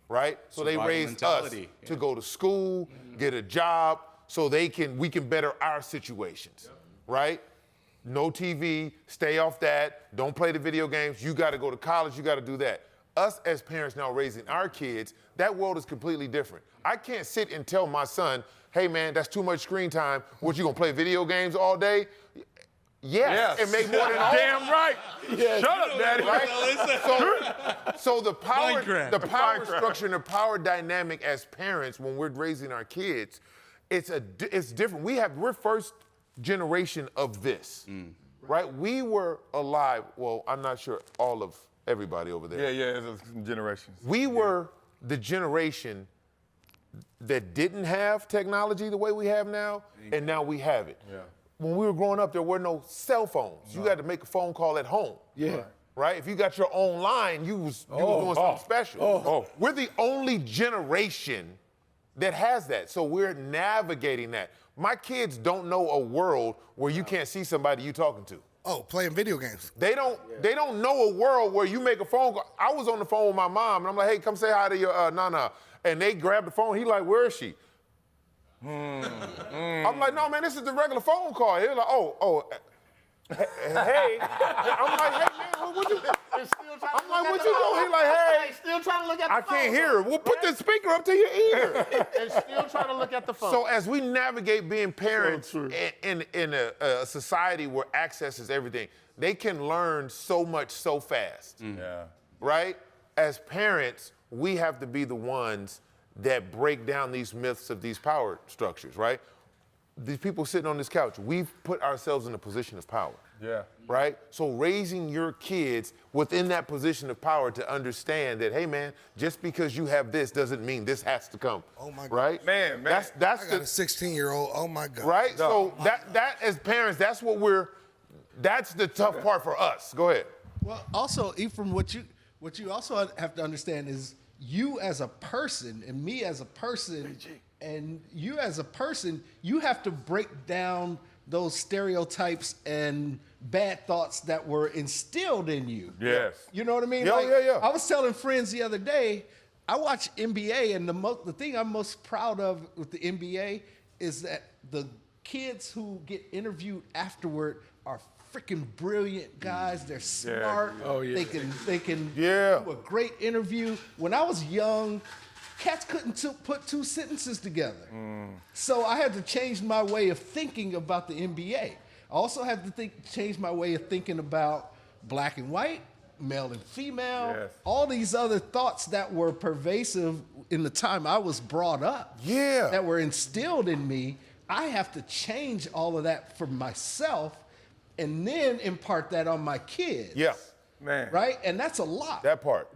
Right? So they Survival raised mentality. us to go to school, get a job, so we can better our situations. Right? No TV, stay off that, don't play the video games, you gotta go to college, you gotta do that. Us as parents now raising our kids, that world is completely different. I can't sit and tell my son, hey man, that's too much screen time. What, you gonna play video games all day? Yes. And make more than all. Damn right. Shut up, Daddy. Right? So the power Minecraft. structure and the power dynamic as parents when we're raising our kids, it's different. We're first generation of this, right? We were alive. Well, I'm not sure all of everybody over there. Yeah, it's generations. We were the generation that didn't have technology the way we have now, and now we have it. Yeah. When we were growing up, there were no cell phones. You had to make a phone call at home. Yeah. Right? If you got your own line, you was doing something special. We're the only generation that has that. So we're navigating that. My kids don't know a world where you can't see somebody you talking to. Oh, playing video games. They don't know a world where you make a phone call. I was on the phone with my mom, and I'm like, hey, come say hi to your Nana. And they grab the phone. He like, where is she? I'm like, no, man, this is the regular phone call. He was like, hey. I'm like, hey, man, what you? And still trying to I'm like, look what at you the phone. doing? He like, hey, Still trying to look at the I phone. can't hear it. Well, put the speaker up to your ear. And still trying to look at the phone. So as we navigate being parents in a society where access is everything, they can learn so much so fast. Yeah. Right? As parents, we have to be the ones that break down these myths of these power structures, right? These people sitting on this couch, we've put ourselves in a position of power. Yeah. Right? So raising your kids within that position of power to understand that, hey man, just because you have this doesn't mean this has to come. Oh my God. Right? Man. That's I got a 16-year-old. Oh my God. right? So that as parents, that's the tough part for us. Go ahead. Well, also, Ephraim, what you also have to understand is you as a person and me as a person and you as a person, you have to break down those stereotypes and bad thoughts that were instilled in you. Yes. You know what I mean? Yeah, yeah. I was telling friends the other day, I watch NBA, and the thing I'm most proud of with the NBA is that the kids who get interviewed afterward are freaking brilliant guys. They're smart. Oh, yeah. They can Yeah. do a great interview. When I was young, cats couldn't put two sentences together. So I had to change my way of thinking about the NBA. I also had to change my way of thinking about black and white, male and female, Yes. all these other thoughts that were pervasive in the time I was brought up, Yeah. that were instilled in me. I have to change all of that for myself and then impart that on my kids. Yeah. Man. Right? And that's a lot. That part.